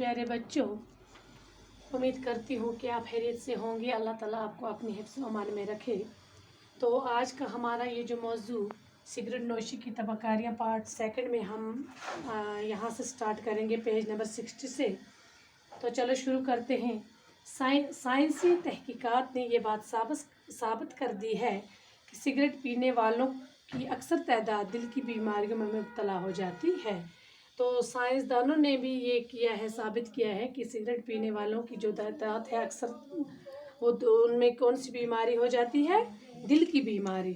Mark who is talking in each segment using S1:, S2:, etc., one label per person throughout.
S1: प्यारे बच्चों, उम्मीद करती हूँ कि आप खैरियत से होंगे। अल्लाह ताला आपको अपनी हिफ्ज़ व अमान में रखे। तो आज का हमारा ये जो मौजू सिगरेट नोशी की तबाकारियाँ पार्ट सेकंड में हम यहाँ से स्टार्ट करेंगे पेज नंबर 60 से। तो चलो शुरू करते हैं। साइंसी तहकीकात ने ये बात साबित कर दी है कि सिगरेट पीने वालों की अक्सर तादाद दिल की बीमारियों में मुब्तला हो जाती है। तो साइंसदानों ने भी ये साबित किया है कि सिगरेट पीने वालों की जो तादाद है अक्सर वो उनमें कौन सी बीमारी हो जाती है, दिल की बीमारी।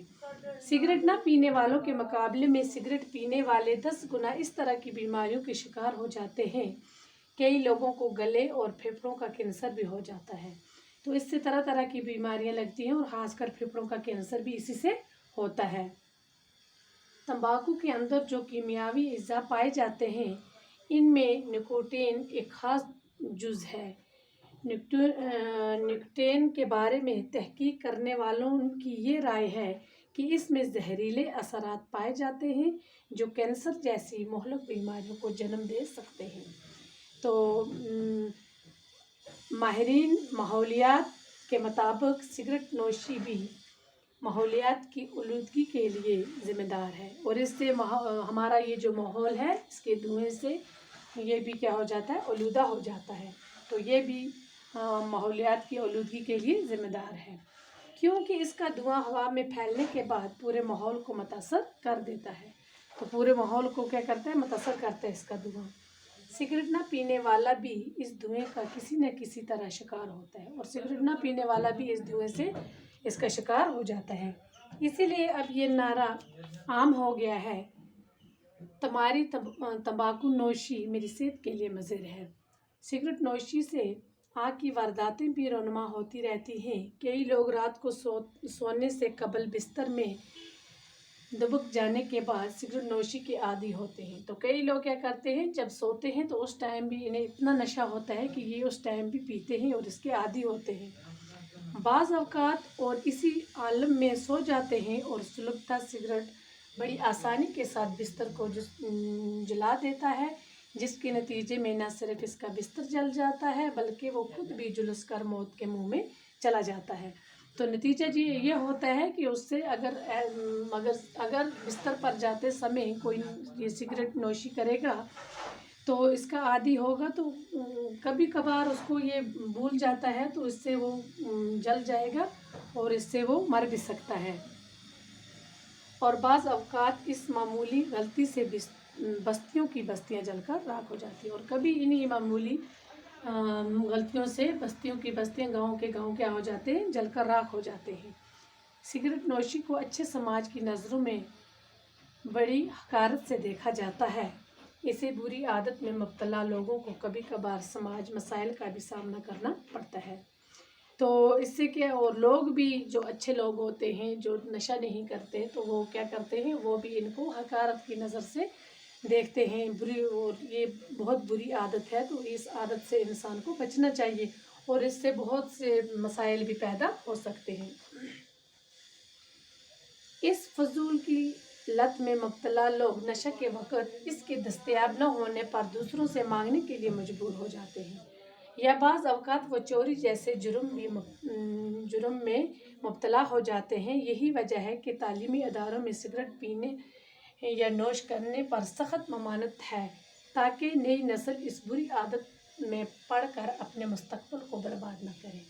S1: सिगरेट ना पीने वालों के मुकाबले में सिगरेट पीने वाले 10 गुना इस तरह की बीमारियों के शिकार हो जाते हैं। कई लोगों को गले और फेफड़ों का कैंसर भी हो जाता है। तो इससे तरह तरह की बीमारियां लगती हैं और ख़ासकर फेफड़ों का कैंसर भी इसी से होता है। तंबाकू के अंदर जो कीमियावी अज्जा पाए जाते हैं, इनमें निकोटीन एक ख़ास जुज़ है। निकोटीन के बारे में तहकीक करने वालों की ये राय है कि इसमें जहरीले असरात पाए जाते हैं जो कैंसर जैसी मुहलक बीमारियों को जन्म दे सकते हैं। तो माहिरीन माहौलियात के मुताबिक सिगरेट नोशी भी माहौलियात की आलूदगी के लिए ज़िम्मेदार है और इससे हमारा ये जो माहौल है इसके धुएं से ये भी क्या हो जाता है, आलूदा हो जाता है। तो ये भी माहौलियात की आलूदगी के लिए ज़िम्मेदार है, क्योंकि इसका धुआं हवा में फैलने के बाद पूरे माहौल को मुतासर कर देता है। तो पूरे माहौल को क्या करता है, मुतासर करता है इसका धुआं। सिगरेट ना पीने वाला भी इस धुएं का किसी न किसी तरह शिकार होता है और सिगरेट ना पीने वाला भी इस धुएं से इसका शिकार हो जाता है। इसीलिए अब ये नारा आम हो गया है, तुम्हारी तंबाकू नोशी मेरी सेहत के लिए मुज़िर है। सिगरेट नोशी से आग की वारदातें भी रौनमा होती रहती हैं। कई लोग रात को सोने से कबल बिस्तर में दुबक जाने के बाद सिगरेट नोशी के आदी होते हैं। तो कई लोग क्या करते हैं, जब सोते हैं तो उस टाइम भी इन्हें इतना नशा होता है कि ये उस टाइम भी पीते हैं और इसके आदी होते हैं। बाज़ अवकात और इसी आलम में सो जाते हैं और सुलगता सिगरेट बड़ी आसानी के साथ बिस्तर को जला देता है, जिसके नतीजे में न सिर्फ इसका बिस्तर जल जाता है बल्कि वो खुद भी झुलस कर मौत के मुंह में चला जाता है। तो नतीजा जी ये होता है कि उससे अगर बिस्तर पर जाते समय कोई ये सिगरेट नोशी करेगा तो इसका आदी होगा तो कभी कभार उसको ये भूल जाता है तो इससे वो जल जाएगा और इससे वो मर भी सकता है। और बाज़ अवकात इस मामूली गलती से बस्तियों की बस्तियां जलकर राख हो जाती हैं और कभी इन्हीं मामूली गलतियों से बस्तियों की बस्तियां गाँव के क्या हो जाते हैं, जलकर राख हो जाते हैं। सिगरेट नोशी को अच्छे समाज की नज़रों में बड़ी हकारत से देखा जाता है। इसे बुरी आदत में मुब्तला लोगों को कभी कभार समाज मसाइल का भी सामना करना पड़ता है। तो इससे क्या, और लोग भी जो अच्छे लोग होते हैं जो नशा नहीं करते तो वो क्या करते हैं, वो भी इनको हकारत की नज़र से देखते हैं बुरी, और ये बहुत बुरी आदत है। तो इस आदत से इंसान को बचना चाहिए और इससे बहुत से मसाइल भी पैदा हो सकते हैं। इस फजूल की लत में मुब्तला लोग नशा के वक़्त इसके दस्तयाब न होने पर दूसरों से मांगने के लिए मजबूर हो जाते हैं या बाज़ अवकात वो चोरी जैसे जुर्म में मुब्तला हो जाते हैं। यही वजह है कि तालीमी अदारों में सिगरेट पीने या नोश करने पर सख्त ममानत है ताकि नई नस्ल इस बुरी आदत में पढ़कर अपने मुस्तक़बिल को बर्बाद न करे।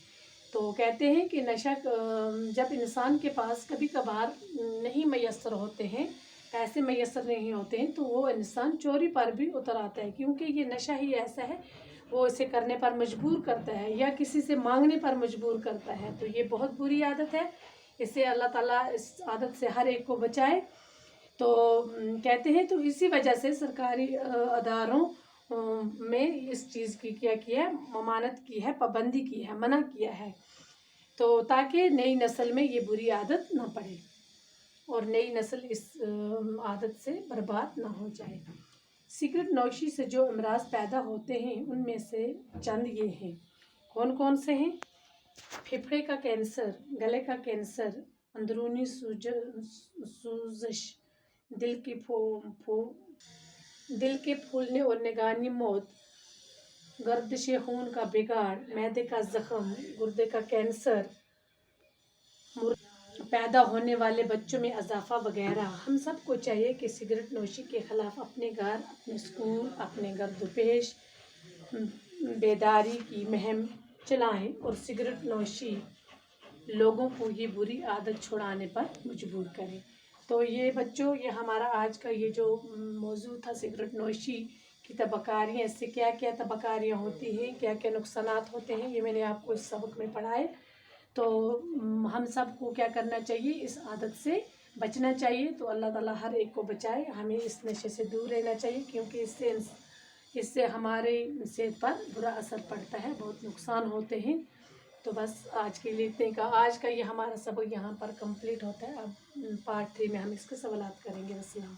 S1: तो कहते हैं कि नशा जब इंसान के पास कभी कभार नहीं मैसर होते हैं, पैसे मैसर नहीं होते हैं, तो वो इंसान चोरी पर भी उतर आता है, क्योंकि ये नशा ही ऐसा है, वो इसे करने पर मजबूर करता है या किसी से मांगने पर मजबूर करता है। तो ये बहुत बुरी आदत है, इससे अल्लाह ताला इस आदत से हर एक को बचाए। तो कहते हैं, तो इसी वजह से सरकारी अदारों में इस चीज़ की क्या किया है, ममानत की है, पाबंदी की है, मना किया है, तो ताकि नई नस्ल में ये बुरी आदत ना पड़े और नई नस्ल इस आदत से बर्बाद ना हो जाए। सिगरेट नोशी से जो अमराज पैदा होते हैं उनमें से चंद ये हैं। कौन कौन से हैं? फेफड़े का कैंसर, गले का कैंसर, अंदरूनी सूजश, दिल के फूलने और निगानी मौत, गर्दिश खून का बिगाड़, मैदे का ज़ख्म, गुर्दे का कैंसर, पैदा होने वाले बच्चों में इजाफा वगैरह। हम सबको चाहिए कि सिगरेट नोशी के ख़िलाफ़ अपने घर, अपने स्कूल, अपने गर्दोपेश बेदारी की मुहिम चलाएं और सिगरेट नोशी लोगों को ये बुरी आदत छुड़ाने पर मजबूर करें। तो ये बच्चों, ये हमारा आज का ये जो मौजू था सिगरेट नोशी की तबकारियाँ, इससे क्या क्या तबकारियाँ होती हैं, क्या क्या नुकसानात होते हैं, ये मैंने आपको इस सबक में पढ़ाए। तो हम सबको क्या करना चाहिए, इस आदत से बचना चाहिए। तो अल्लाह ताला हर एक को बचाए, हमें इस नशे से दूर रहना चाहिए, क्योंकि इससे हमारे सेहत पर बुरा असर पड़ता है, बहुत नुकसान होते हैं। तो बस आज के लिए इतने का, आज का ये हमारा सबक यहाँ पर कंप्लीट होता है। अब पार्ट 3 में हम इसके सवालात करेंगे। अस्सलाम।